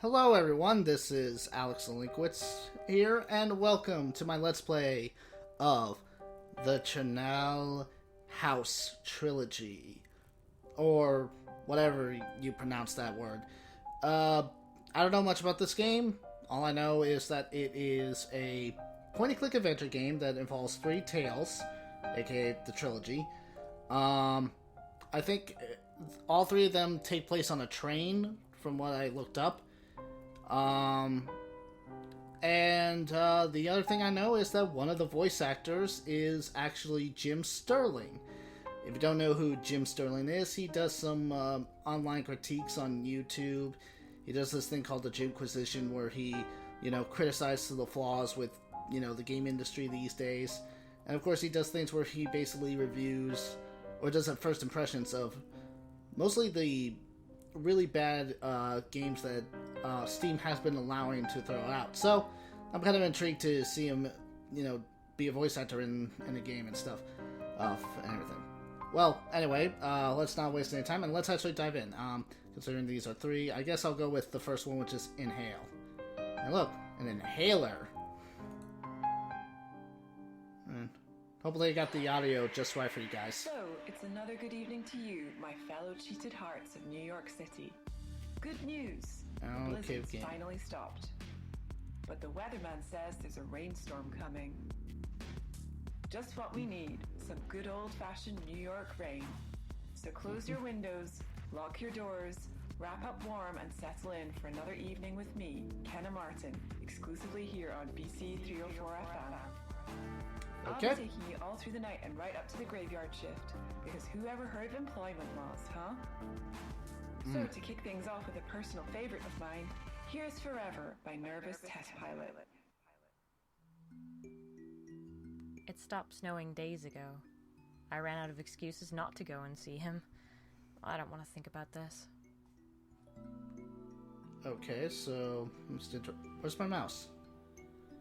Hello everyone, this is Alex Delinquits here, and welcome to my Let's Play of the Charnel House Trilogy, or whatever you pronounce that word. I don't know much about this game. All I know is that it is a point-and-click adventure game that involves three tales, aka the Trilogy. I think all three of them take place on a train, from what I looked up. The other thing I know is that one of the voice actors is actually Jim Sterling. If you don't know who Jim Sterling is, he does some online critiques on YouTube. He does this thing called the Jimquisition, where he, criticizes the flaws with, the game industry these days. And of course, he does things where he basically reviews, or does first impressions of mostly the really bad games that Steam has been allowing to throw out. So I'm kind of intrigued to see him, be a voice actor in a game and stuff, and everything. Well, anyway, let's not waste any time and let's actually dive in. Considering these are three, I guess I'll go with the first one, which is Inhale. And look, an inhaler. And hopefully I got the audio just right for you guys. So, it's another good evening to you, my fellow cheated hearts of New York City. Good news, the blizzard's finally stopped. But the weatherman says there's a rainstorm coming. Just what we need, some good old-fashioned New York rain. So close your windows, lock your doors, wrap up warm and settle in for another evening with me, Kenna Martin, exclusively here on BC 304 FM. Okay. I'll be taking you all through the night and right up to the graveyard shift, because who ever heard of employment laws, huh? So, to kick things off with a personal favorite of mine, here's Forever by Nervous Test Pilot. It stopped snowing days ago. I ran out of excuses not to go and see him. I don't want to think about this. Okay, so where's my mouse?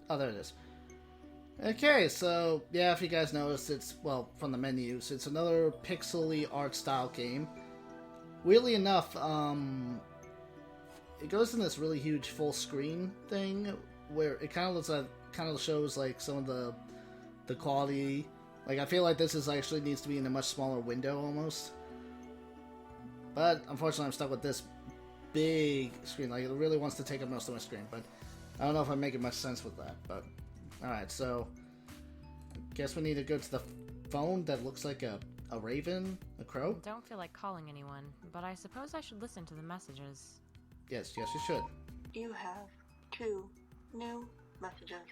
Oh, there it is. Okay, so yeah, if you guys noticed, it's, well, from the menus, it's another pixely art style game. Weirdly enough, it goes in this really huge full screen thing where it kind of looks like, shows like some of the quality. Like, I feel like this is actually needs to be in a much smaller window almost. But unfortunately, I'm stuck with this big screen. Like, it really wants to take up most of my screen, but I don't know if I'm making much sense with that. But alright, so I guess we need to go to the phone that looks like a raven, a crow. I don't feel like calling anyone, but I suppose I should listen to the messages. Yes, you should. You have 2 new messages.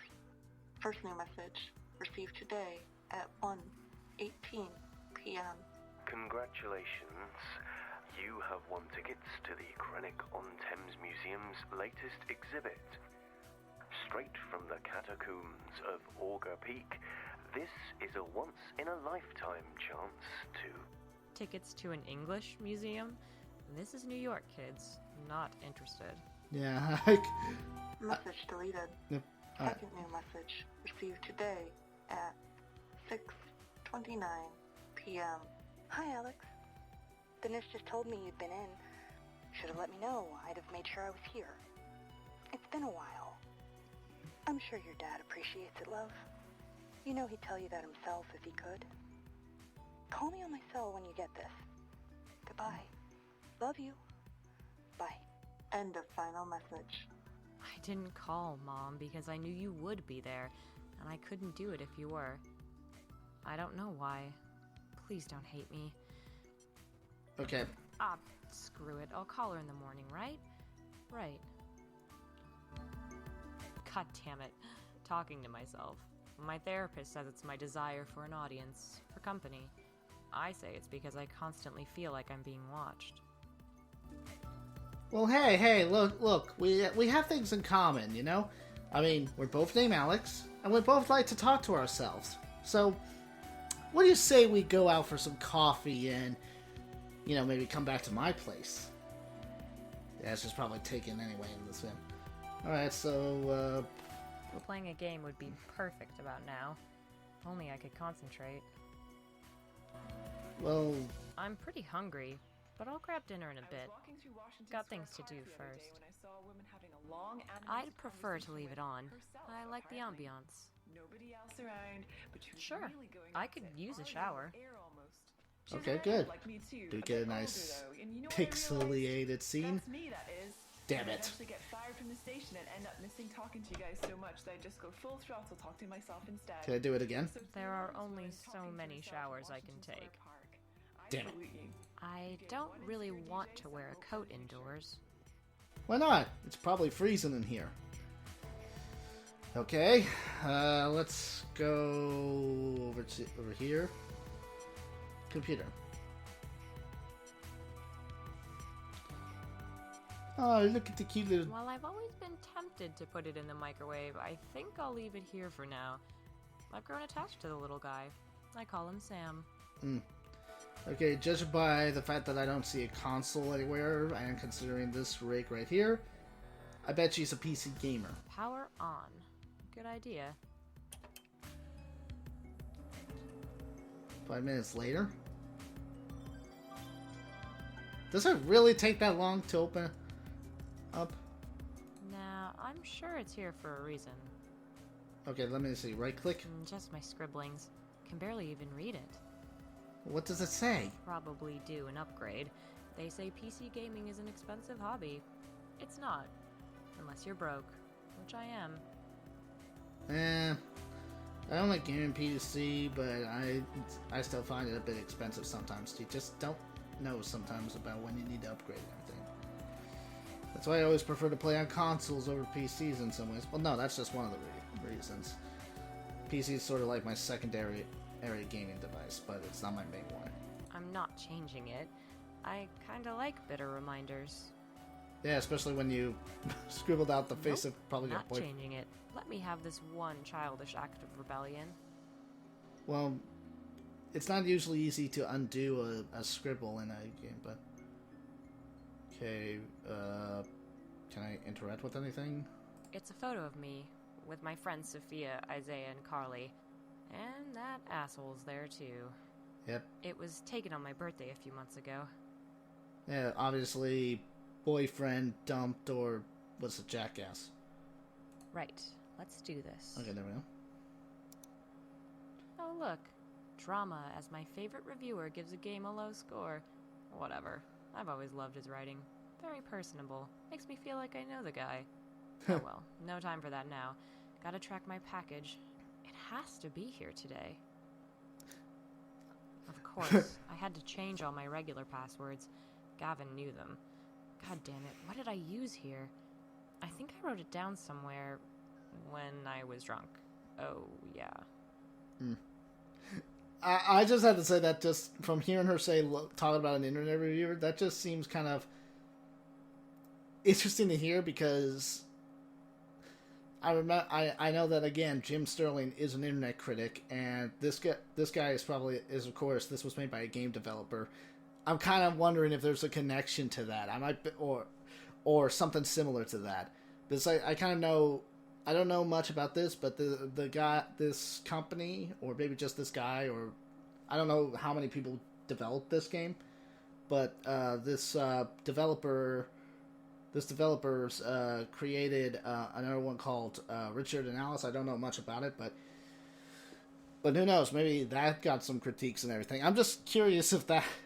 First new message received today at 1:18 p.m. Congratulations. You have won tickets to the Krennic-on-Thames Museum's latest exhibit. Straight from the catacombs of Auger Peak, this is a once-in-a-lifetime chance to... Tickets to an English museum? This is New York, kids. Not interested. Yeah, Message deleted. Yep. Second new message received today at 6:29 p.m. Hi, Alex. The nurse just told me you'd been in. Should have let me know. I'd have made sure I was here. It's been a while. I'm sure your dad appreciates it, love. You know he'd tell you that himself if he could. Call me on my cell when you get this. Goodbye. Love you. Bye. End of final message. I didn't call, Mom, because I knew you would be there, and I couldn't do it if you were. I don't know why. Please don't hate me. okay. Ah, screw it. I'll call her in the morning, right? Right. God damn it. Talking to myself. My therapist says it's my desire for an audience, for company. I say it's because I constantly feel like I'm being watched. Well, hey, look, we have things in common, you know? I mean, we're both named Alex, and we both like to talk to ourselves. So, what do you say we go out for some coffee and, maybe come back to my place? Yeah, it's just probably taken anyway in this film. Alright, so, Playing a game would be perfect about now. If only I could concentrate. well, I'm pretty hungry, but I'll grab dinner in a bit. Got things to do first. saw a woman having a long I'd prefer to leave it on. herself, I like the apparently. ambiance. Nobody else around, but she was Sure, really going I nuts could at use a all shower. air almost. She was Okay, a redhead good. like me too, Do a get a bit older, nice though, and you know what I realized? pixelated scene. That's me, that is. Damn And I'd it. actually get fired from the station and end up missing talking to you guys so much that I'd just go full throttle talk to myself instead. Can I do it again? So There are Taylor only was so talking to many herself in showers I can Washington take. Square Park. I Damn it. salute you. I don't really want to wear a coat indoors. Why not? It's probably freezing in here. Okay, let's go over here. Computer. Oh, look at the cute little... While I've always been tempted to put it in the microwave, I think I'll leave it here for now. I've grown attached to the little guy. I call him Sam. Okay, judging by the fact that I don't see a console anywhere, and considering this rig right here, I bet she's a PC gamer. Power on. Good idea. 5 minutes later. Does it really take that long to open up? Nah, I'm sure it's here for a reason. Okay, let me see. Right click. Just my scribblings. Can barely even read it. What does it say? Probably do an upgrade. They say PC gaming is an expensive hobby. It's not. Unless you're broke. Which I am. I don't like gaming PC, but I still find it a bit expensive sometimes. You just don't know sometimes about when you need to upgrade everything. That's why I always prefer to play on consoles over PCs in some ways. Well, no, that's just one of the reasons. PC is sort of like my secondary area gaming device, but it's not my main one. I'm not changing it. I kinda like bitter reminders. Yeah, especially when you scribbled out the face Nope, of probably your not boyfriend. changing it. Let me have this one childish act of rebellion. Well, it's not usually easy to undo a scribble in a game, but... Okay, can I interact with anything? It's a photo of me, with my friends Sophia, Isaiah, and Carly. And that asshole's there too. Yep. It was taken on my birthday a few months ago. Yeah, obviously, boyfriend dumped or was a jackass. Right, let's do this. Okay, there we go. Oh look, drama as my favorite reviewer gives a game a low score. Whatever, I've always loved his writing. Very personable, makes me feel like I know the guy. Oh well, no time for that now. Gotta track my package. It has to be here today. Of course, I had to change all my regular passwords. Gavin knew them. God damn it, what did I use here? I think I wrote it down somewhere when I was drunk. Oh, yeah. I just had to say that just from hearing her talking about an internet reviewer, that just seems kind of interesting to hear because I know that again Jim Sterling is an internet critic, and this guy is of course this was made by a game developer. I'm kind of wondering if there's a connection to that. I might be, or something similar to that. Because I kind of know, I don't know much about this, but the guy, this company, or maybe just this guy, or I don't know how many people developed this game, but this developer's created another one called Richard and Alice. I don't know much about it, but who knows? Maybe that got some critiques and everything. I'm just curious if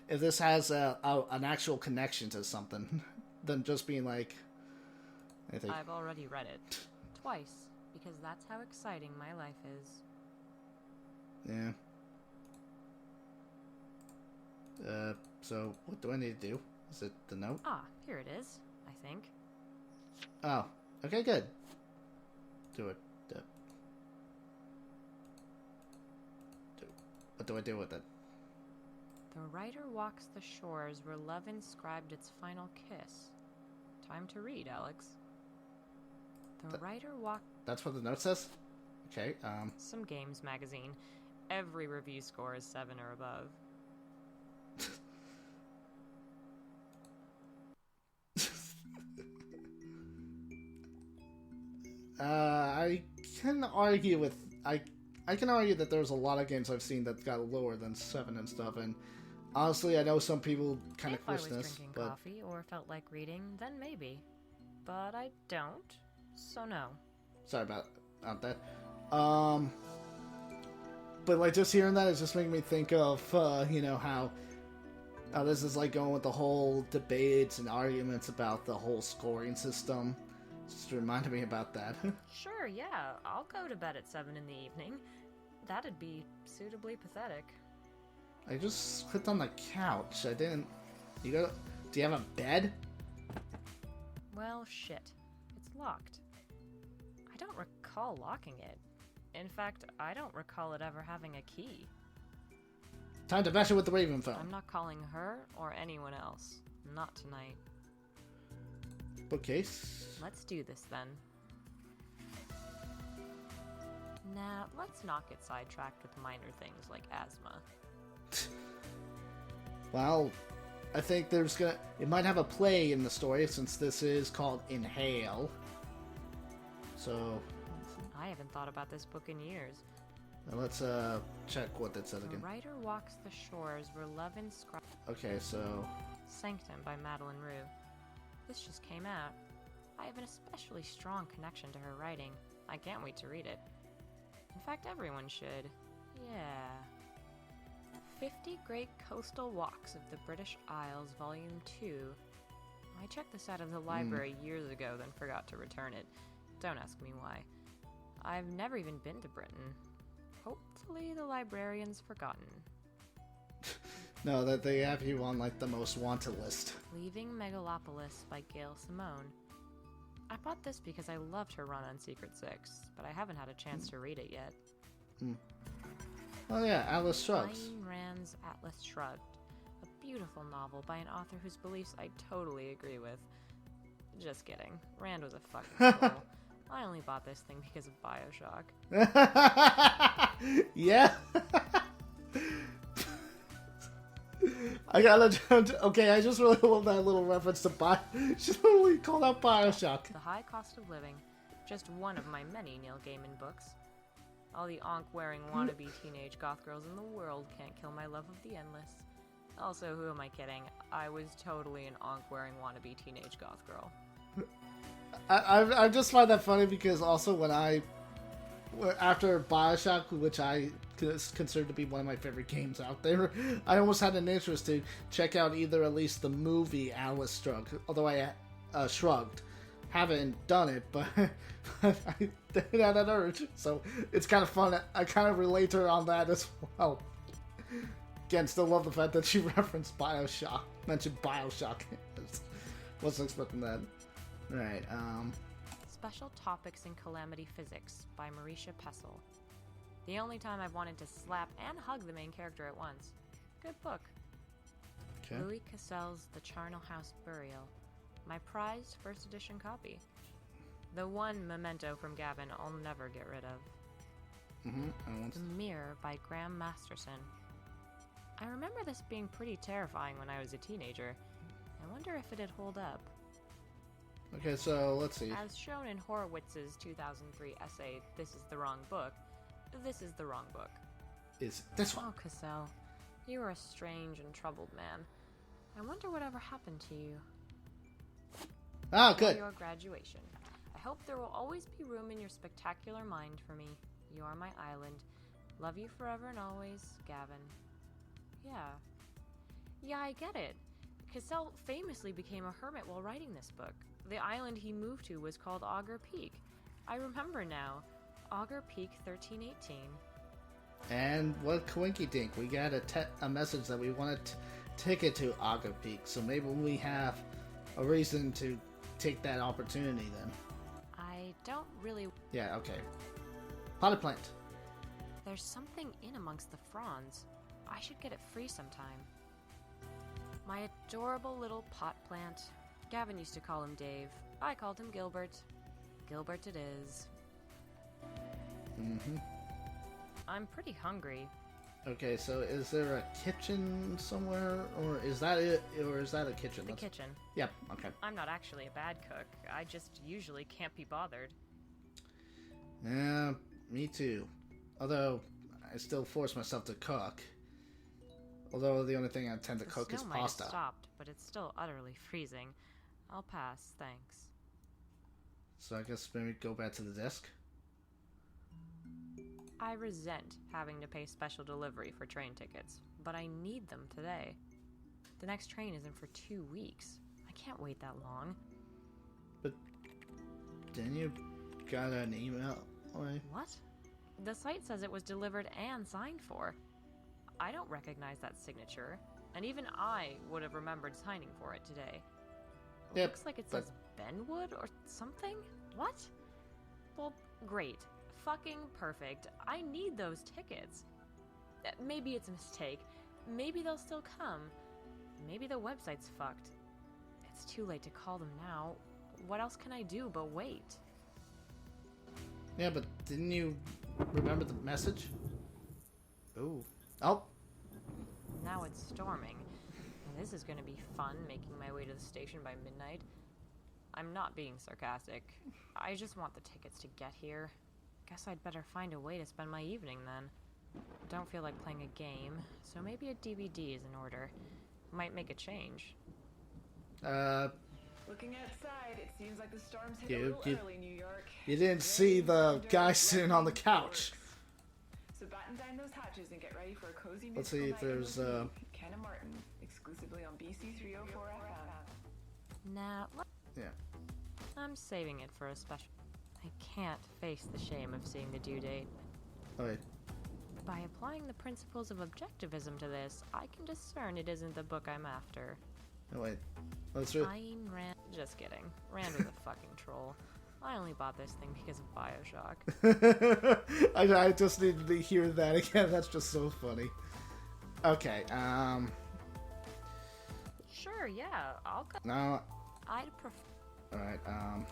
this has an actual connection to something than just being like. I've already read it twice because that's how exciting my life is. Yeah. So what do I need to do? Is it the note? Ah, here it is. I think. Oh, okay, good. Do it. What do I do with it? The writer walks the shores where love inscribed its final kiss. Time to read, Alex. The writer walked... That's what the note says? Okay, Some games magazine. Every review score is 7 or above. I can argue with... I can argue that there's a lot of games I've seen that got lower than 7 and stuff, and honestly, I know some people kind of question this, If I was drinking but... coffee or felt like reading, then maybe. but I don't, so no. Sorry about that. But like just hearing that is just making me think of how this is like going with the whole debates and arguments about the whole scoring system. Just reminded me about that. Sure, yeah, I'll go to bed at 7 in the evening. That'd be suitably pathetic. I just clicked on the couch. I didn't. Do you have a bed? Well, shit. It's locked. I don't recall locking it. In fact, I don't recall it ever having a key. Time to bash it with the Raven phone. I'm not calling her or anyone else. Not tonight. Bookcase. Let's do this then. Nah, let's not get sidetracked with minor things like asthma. Well, I think it might have a play in the story since this is called Inhale. So I haven't thought about this book in years. Now let's check what that said again. The writer walks the shores where love inscribed. Okay, so Sanctum by Madeline Rue. This just came out. I have an especially strong connection to her writing. I can't wait to read it. In fact, everyone should. Yeah. 50 Great Coastal Walks of the British Isles, Volume 2. I checked this out of the library years ago, then forgot to return it. Don't ask me why. I've never even been to Britain. Hopefully the librarian's forgotten. No, that they have you on like the most wanted list. Leaving Megalopolis by Gail Simone. I bought this because I loved her run on Secret Six, but I haven't had a chance to read it yet. Oh yeah, Atlas Shrugged. Ayn Rand's Atlas Shrugged. A beautiful novel by an author whose beliefs I totally agree with. Just kidding. Rand was a fucking fool. I only bought this thing because of BioShock. Yeah. Okay, I just really love that little reference to She totally called out BioShock. The High Cost of Living. Just one of my many Neil Gaiman books. All the onk-wearing wannabe teenage goth girls in the world can't kill my love of the endless. Also, who am I kidding? I was totally an onk-wearing wannabe teenage goth girl. I just find that funny because also after BioShock, which I consider to be one of my favorite games out there, I almost had an interest to check out either at least the movie Atlas Shrugged, although I shrugged. Haven't done it, but I did have that urge, so it's kind of fun. I kind of relate to her on that as well. Again, still love the fact that she referenced mentioned BioShock. Wasn't expecting that. Alright, Special Topics in Calamity Physics by Marisha Pessel. The only time I've wanted to slap and hug the main character at once. Good book. Okay. Louis Cassell's The Charnel House Burial. My prized first edition copy. The one memento from Gavin I'll never get rid of. The Mirror by Graham Masterson. I remember this being pretty terrifying when I was a teenager. I wonder if it'd hold up. Okay, so let's see. As shown in Horowitz's 2003 essay, This is the Wrong Book, this is the wrong book. Is this one? Oh, Cassell, you are a strange and troubled man. I wonder whatever happened to you. Oh, good. For your graduation. I hope there will always be room in your spectacular mind for me. You are my island. Love you forever and always, Gavin. Yeah, I get it. Cassell famously became a hermit while writing this book. The island he moved to was called Augur Peak. I remember now. Augur Peak 1318. And what coinky dink, we got a message that we want a ticket to Augur Peak, so maybe we have a reason to take that opportunity then. I don't really... Yeah, okay. Potted plant. There's something in amongst the fronds. I should get it free sometime. My adorable little pot plant. Gavin used to call him Dave. I called him Gilbert. Gilbert it is. I'm pretty hungry. Okay, so is there a kitchen somewhere, or is that it, or is that a kitchen? The kitchen. Yep, okay. I'm not actually a bad cook. I just usually can't be bothered. Yeah, me too. Although, I still force myself to cook. Although the only thing I tend to cook is pasta. The snow might have stopped, but it's still utterly freezing. I'll pass, thanks. So I guess maybe go back to the desk. I resent having to pay special delivery for train tickets, but I need them today. The next train isn't for 2 weeks. I can't wait that long. But then you got an email. What? The site says it was delivered and signed for. I don't recognize that signature, and even I would have remembered signing for it today. Yep, Looks like it says Benwood or something? What? Well, great. Fucking perfect. I need those tickets. Maybe it's a mistake. Maybe they'll still come. Maybe the website's fucked. It's too late to call them now. What else can I do but wait? Yeah, but didn't you remember the message? Ooh. Oh. Now it's storming. This is gonna be fun, making my way to the station by midnight. I'm not being sarcastic. I just want the tickets to get here. Guess I'd better find a way to spend my evening then. Don't feel like playing a game, so maybe a DVD is in order. Might make a change. Looking outside, it seems like the storm's hit a little early, New York. You didn't see the guy sitting on the couch. So batten down those hatches and get ready for a cozy musical. Let's see if there's Ken and Martin, exclusively on BC 304 FM. Nah, yeah. I'm saving it for a special. I can't face the shame of seeing the due date. Okay. By applying the principles of objectivism to this, I can discern it isn't the book I'm after. Oh wait. Let's read. Ayn Rand. Just kidding. Rand was a fucking troll. I only bought this thing because of Bioshock. I just needed to hear that again. That's just so funny. Okay, Sure, yeah, I'll go. No. I'd prefer. Alright,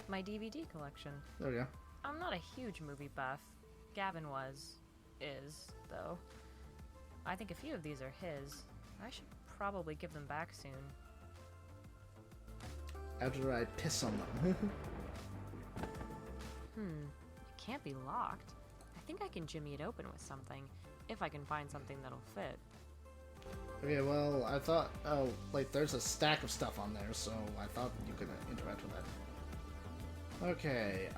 My DVD collection. there we go. I'm not a huge movie buff. Gavin is, though. I think a few of these are his. I should probably give them back soon. After I piss on them. It can't be locked. I think I can jimmy it open with something, if I can find something that'll fit. Okay, well, I thought, oh, like, there's a stack of stuff on there, so I thought you could interact with that. Okay,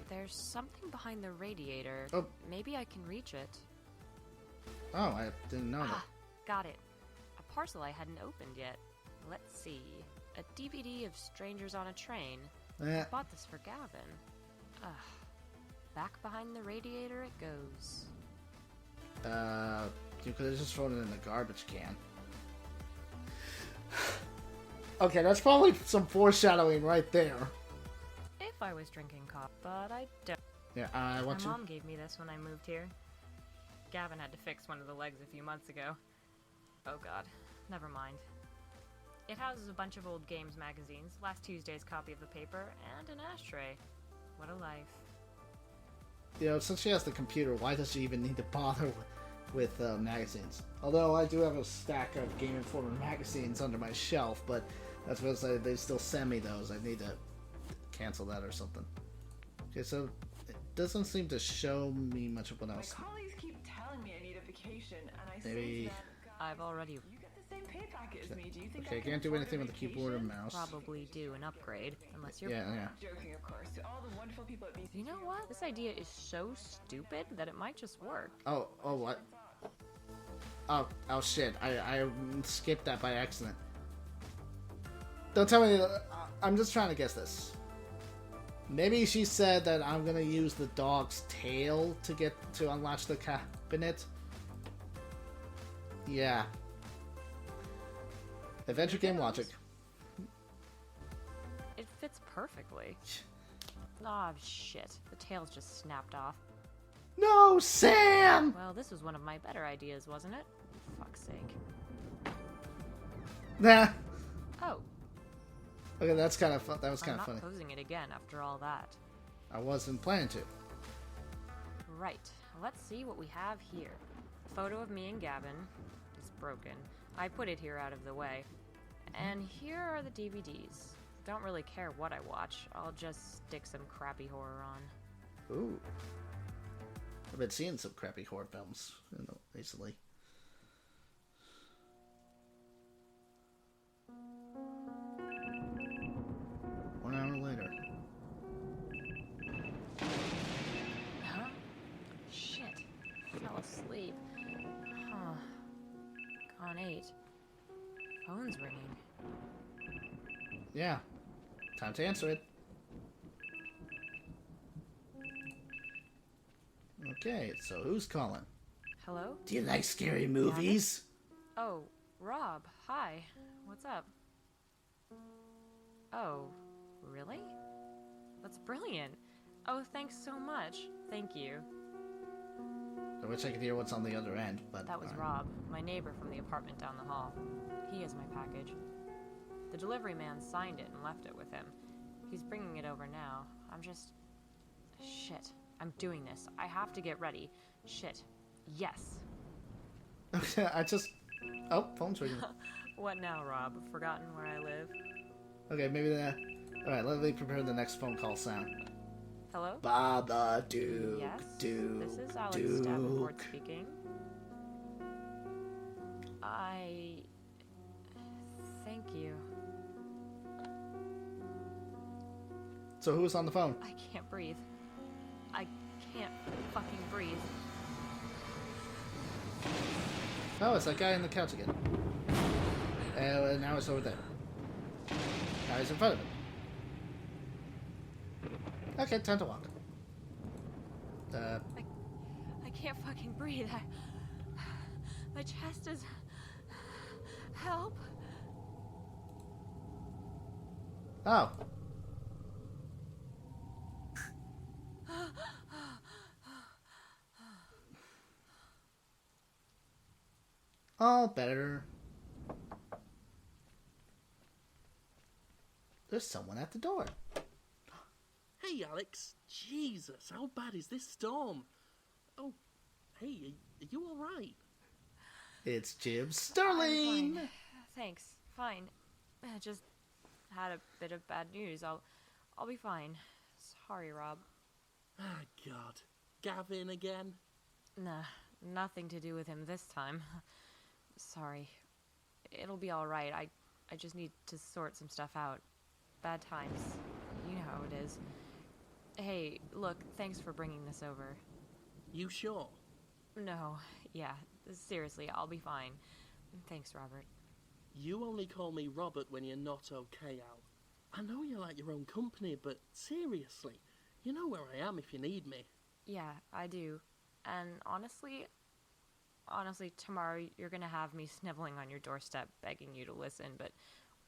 There's something behind the radiator. Oh. Maybe I can reach it. Oh, I didn't know that. Got it. A parcel I hadn't opened yet. Let's see. A DVD of Strangers on a Train. I bought this for Gavin. Back behind the radiator it goes. You could have just thrown it in the garbage can. Okay, that's probably some foreshadowing right there. If I was drinking coffee, but I don't. Yeah, I want to. My mom gave me this when I moved here. Gavin had to fix one of the legs a few months ago. Oh god, never mind. It houses a bunch of old games magazines, last Tuesday's copy of the paper, and an ashtray. What a life. You know, since she has the computer, why does she even need to bother with magazines? Although I do have a stack of Game Informer magazines under my shelf, but that's because they still send me those. I need to cancel that or something. Okay, so it doesn't seem to show me much of what else. My colleagues keep telling me I need a vacation, and I Maybe. say to them, I've already you get the same pay packet as me. Do you think Okay, I can can't do afford anything a with the keyboard or vacation? mouse. probably do an upgrade, unless you're... Yeah. Joking, of course. To all the wonderful people at BC. You know what? This idea is so stupid that it might just work. Oh, what? Oh shit! I skipped that by accident. Don't tell me. I'm just trying to guess this. Maybe she said that I'm gonna use the dog's tail to unlatch the cabinet. Yeah. Adventure game logic. It fits perfectly. Ah, shit. The tail's just snapped off. No, Sam! Well, this was one of my better ideas, wasn't it? Fuck's sake. Nah. Oh. Okay, that's kind of fun. That was kind of I'm funny. not closing it again after all that. I wasn't planning to. Right. Let's see what we have here. A photo of me and Gavin. It's broken. I put it here out of the way. And here are the DVDs. Don't really care what I watch. I'll just stick some crappy horror on. Ooh. I've been seeing some crappy horror films, recently. One hour later. asleep. Huh. Gone 8. Phone's ringing. Yeah. Time to answer it. Okay, so who's calling? Hello? Do you like scary movies? Oh, Rob. Hi. What's up? Oh, really? That's brilliant. Oh, thanks so much. Thank you. I wish I could hear what's on the other end, but... That was Rob, my neighbor from the apartment down the hall. He has my package. The delivery man signed it and left it with him. He's bringing it over now. I'm just... Shit. I'm doing this. I have to get ready. Shit. Yes. Okay, I just... Oh, phone's ringing. What now, Rob? Forgotten where I live? Okay, maybe that... Alright, let me prepare the next phone call sound. Hello? Baba Duke. Yes? Duke. This is Alex Duke. Davenport speaking. Thank you. So who's on the phone? I can't breathe. I can't fucking breathe. Oh, it's that guy on the couch again. Now it's over there. Now he's in front of him. Okay, time to walk. I can't fucking breathe. My chest is... Help. Oh. All better. There's someone at the door. Hey, Alex. Jesus, how bad is this storm? Oh, hey, are you all right? It's Jim Sterling. Fine. Thanks. Fine. I just had a bit of bad news. I'll be fine. Sorry, Rob. Ah, God. Gavin again? Nah, nothing to do with him this time. Sorry. It'll be all right. I just need to sort some stuff out. Bad times. You know how it is. Hey, look, thanks for bringing this over. You sure? No, yeah, seriously, I'll be fine. Thanks, Robert. You only call me Robert when you're not okay, Al. I know you like your own company, but seriously, you know where I am if you need me. Yeah, I do. And honestly, tomorrow you're gonna have me sniveling on your doorstep begging you to listen, but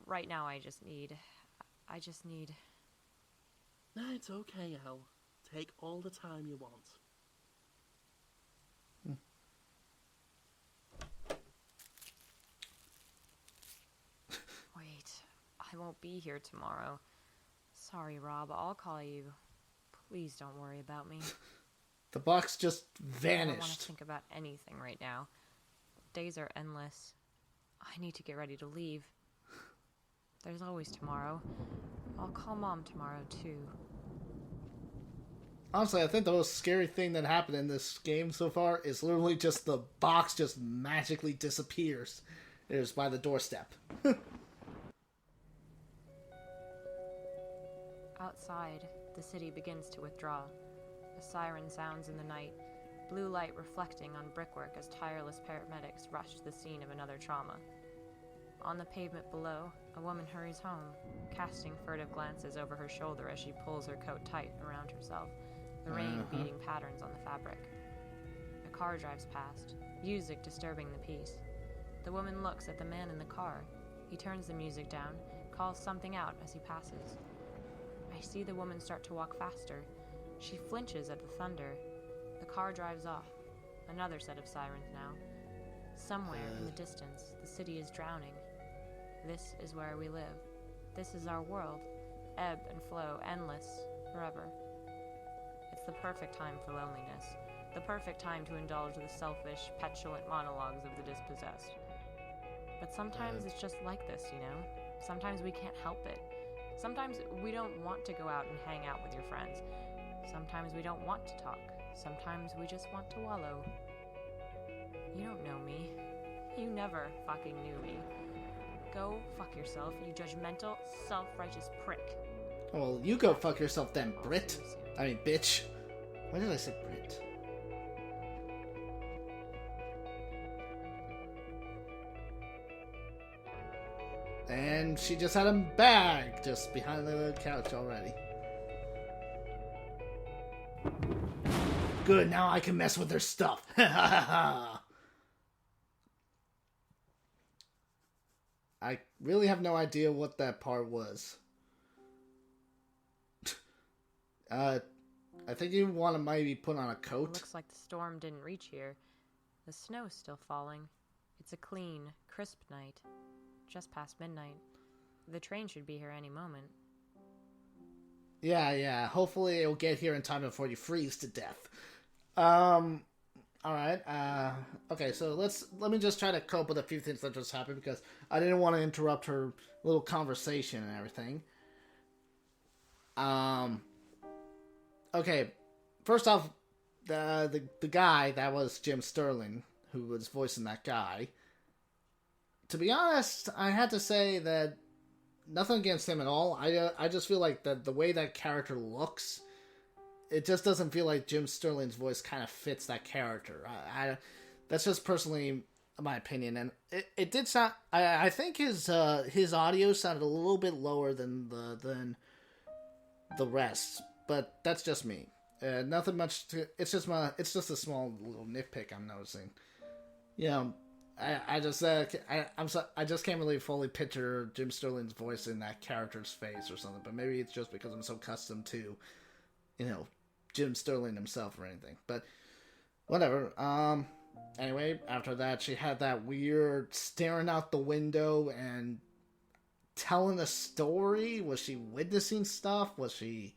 right now I just need... Nah, it's okay, Al. Take all the time you want. Wait, I won't be here tomorrow. Sorry, Rob, I'll call you. Please don't worry about me. The box just I don't want to vanished. think about anything right now. Days are endless. I need to get ready to leave. There's always tomorrow. I'll call Mom tomorrow, too. Honestly, I think the most scary thing that happened in this game so far is literally just the box just magically disappears. It is by the doorstep. Outside, the city begins to withdraw. A siren sounds in the night, blue light reflecting on brickwork as tireless paramedics rush to the scene of another trauma. On the pavement below, a woman hurries home, casting furtive glances over her shoulder as she pulls her coat tight around herself, the rain beating patterns on the fabric. A car drives past, music disturbing the peace. The woman looks at the man in the car. He turns the music down, calls something out as he passes. I see the woman start to walk faster. She flinches at the thunder. The car drives off. Another set of sirens now. Somewhere in the distance, the city is drowning. This is where we live. This is our world. Ebb and flow, endless, forever. It's the perfect time for loneliness. The perfect time to indulge the selfish, petulant monologues of the dispossessed. But sometimes it's just like this, you know? Sometimes we can't help it. Sometimes we don't want to go out and hang out with your friends. Sometimes we don't want to talk. Sometimes we just want to wallow. You don't know me. You never fucking knew me. Go fuck yourself, you judgmental, self-righteous prick. Well, you go fuck yourself then, Brit. I mean, bitch. Why did I say Brit? And she just had a bag just behind the couch already. Good, now I can mess with her stuff. I really have no idea what that part was. I think you want to maybe put on a coat. Looks like the storm didn't reach here. The snow's still falling. It's a clean, crisp night. Just past midnight. The train should be here any moment. Yeah. Hopefully it'll get here in time before you freeze to death. Alright. Okay, so let me just try to cope with a few things that just happened because I didn't want to interrupt her little conversation and everything. Okay. First off, the guy that was Jim Sterling, who was voicing that guy. To be honest, I had to say that nothing against him at all. I just feel like the way that character looks, it just doesn't feel like Jim Sterling's voice kind of fits that character. That's just personally my opinion, and it did sound. I think his audio sounded a little bit lower than the rest, but that's just me. Nothing much to. It's just a small little nitpick I'm noticing. You know, I just can't really fully picture Jim Sterling's voice in that character's face or something. But maybe it's just because I'm so accustomed to, Jim Sterling himself or anything. But whatever. Anyway, after that, she had that weird staring out the window and telling a story. Was she witnessing stuff? Was she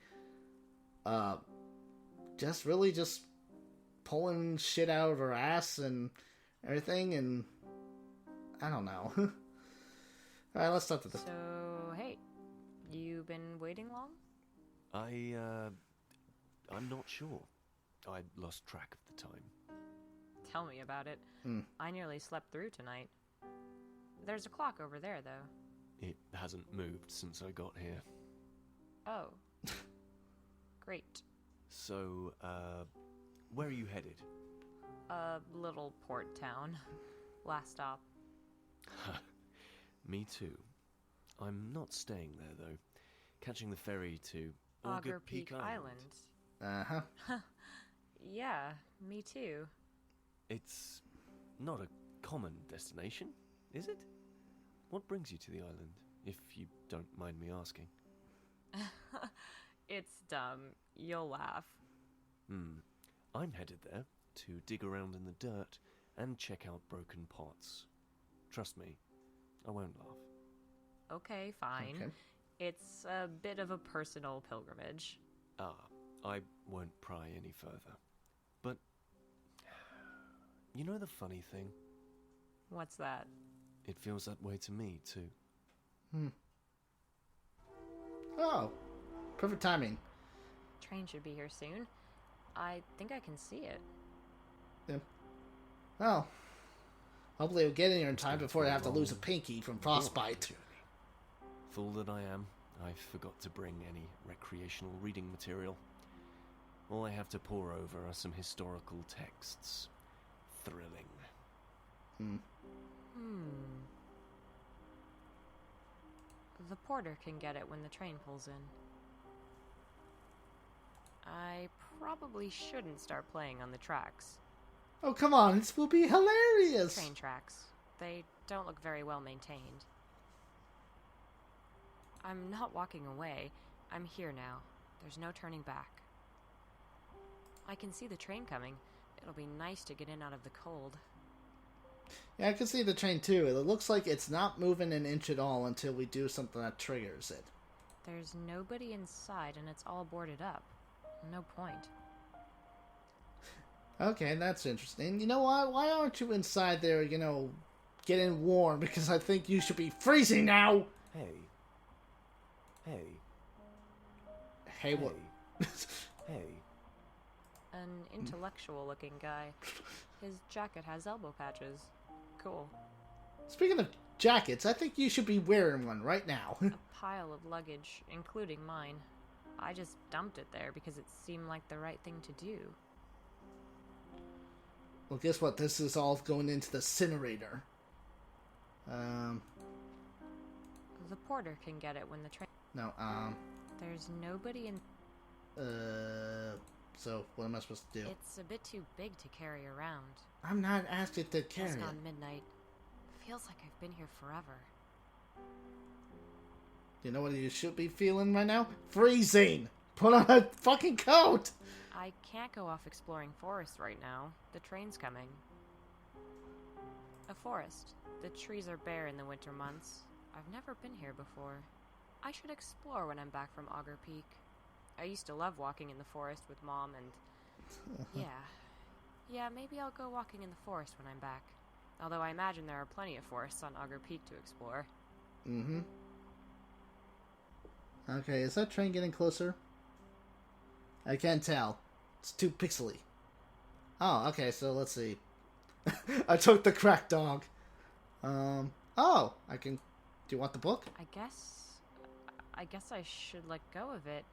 just pulling shit out of her ass and everything? And I don't know. Alright, let's start with this. So, hey, you been waiting long? I'm not sure. I lost track of the time. Tell me about it. I nearly slept through tonight. There's a clock over there, though. It hasn't moved since I got here. Oh. Great. So, where are you headed? A little port town. Last stop. Me too. I'm not staying there, though. Catching the ferry to Auger Peak Island. Uh-huh. Yeah, me too. It's not a common destination, is it? What brings you to the island, if you don't mind me asking? It's dumb. You'll laugh. I'm headed there to dig around in the dirt and check out broken pots. Trust me, I won't laugh. Okay, fine. Okay. It's a bit of a personal pilgrimage. I won't pry any further. But, you know the funny thing? What's that? It feels that way to me, too. Oh, perfect timing. Train should be here soon. I think I can see it. Yeah. Well, hopefully it'll get in here in time before I have to lose a pinky from frostbite. Fool that I am, I forgot to bring any recreational reading material. All I have to pore over are some historical texts. Thrilling. The porter can get it when the train pulls in. I probably shouldn't start playing on the tracks. Oh, come on, this will be hilarious! Train tracks. They don't look very well maintained. I'm not walking away. I'm here now. There's no turning back. I can see the train coming. It'll be nice to get in out of the cold. Yeah, I can see the train too. It looks like it's not moving an inch at all until we do something that triggers it. There's nobody inside and it's all boarded up. No point. Okay, that's interesting. You know what? Why aren't you inside there, getting warm? Because I think you should be freezing now! Hey, what? Hey. An intellectual-looking guy. His jacket has elbow patches. Cool. Speaking of jackets, I think you should be wearing one right now. A pile of luggage, including mine. I just dumped it there because it seemed like the right thing to do. Well, guess what? This is all going into the incinerator. The porter can get it when the train... No, There's nobody in... So, what am I supposed to do? It's a bit too big to carry around. I'm not asking to carry Just it. gone midnight. Feels like I've been here forever. You know what you should be feeling right now? Freezing! Put on a fucking coat! I can't go off exploring forest right now. The train's coming. A forest. The trees are bare in the winter months. I've never been here before. I should explore when I'm back from Augur Peak. I used to love walking in the forest with Mom and... Yeah, maybe I'll go walking in the forest when I'm back. Although I imagine there are plenty of forests on Augur Peak to explore. Mm-hmm. Okay, is that train getting closer? I can't tell. It's too pixely. Oh, okay, so let's see. I took the crack dog. Oh, I can... Do you want the book? I guess I should let go of it.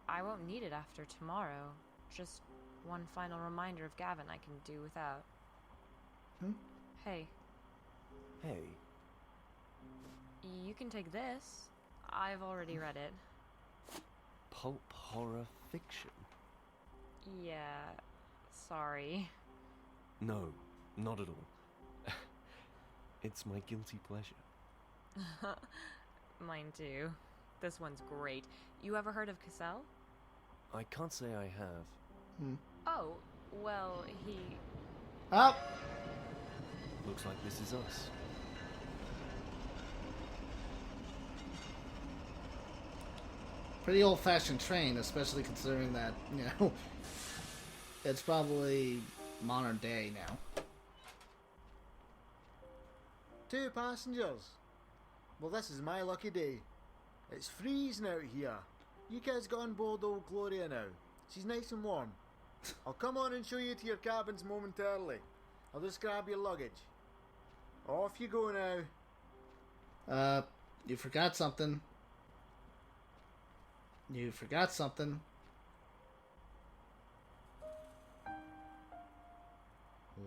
I won't need it after tomorrow. Just one final reminder of Gavin I can do without. Hey. Hey. You can take this. I've already read it. Pulp horror fiction? Yeah, sorry. No, not at all. It's my guilty pleasure. Mine too. This one's great. You ever heard of Cassell? I can't say I have. Oh, well, he... Up! Looks like this is us. Pretty old-fashioned train, especially considering that, you know, it's probably modern day now. 2 passengers. Well, this is my lucky day. It's freezing out here. You kids got on board old Gloria now. She's nice and warm. I'll come on and show you to your cabins momentarily. I'll just grab your luggage. Off you go now. You forgot something. You forgot something.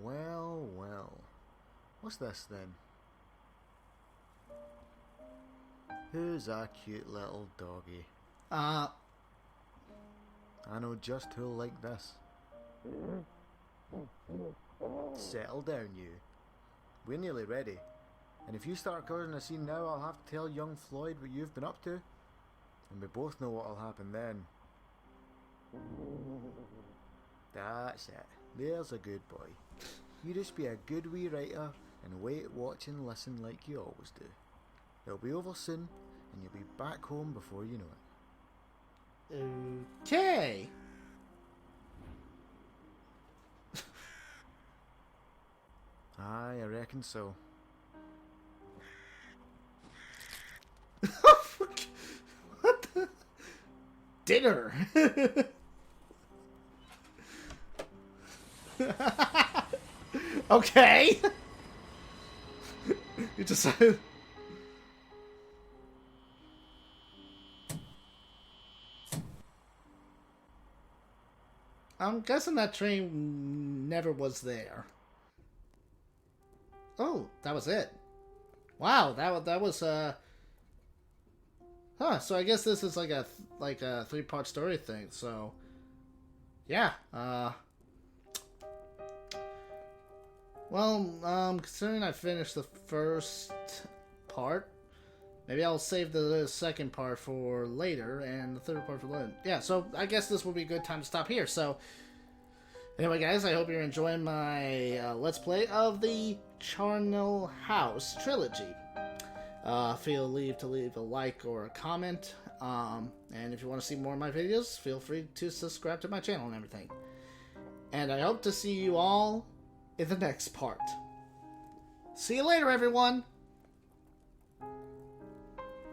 Well, well. What's this then? Who's a cute little doggy? I know just who'll like this. Settle down, you. We're nearly ready. And if you start causing a scene now, I'll have to tell young Floyd what you've been up to. And we both know what'll happen then. That's it. There's a good boy. You just be a good wee writer and wait, watch and listen like you always do. It'll be over soon and you'll be back home before you know it. Okay. Aye, I reckon so. What the? Dinner. Okay. You decided. I'm guessing that train never was there. Oh, that was it. Wow, that was Huh, so I guess this is like a 3-part story thing. So yeah, well, considering I finished the first part, maybe I'll save the second part for later and the third part for later. Yeah, so I guess this will be a good time to stop here. So anyway, guys, I hope you're enjoying my Let's Play of the Charnel House Trilogy. Feel free to leave a like or a comment. And if you want to see more of my videos, feel free to subscribe to my channel and everything. And I hope to see you all in the next part. See you later, everyone!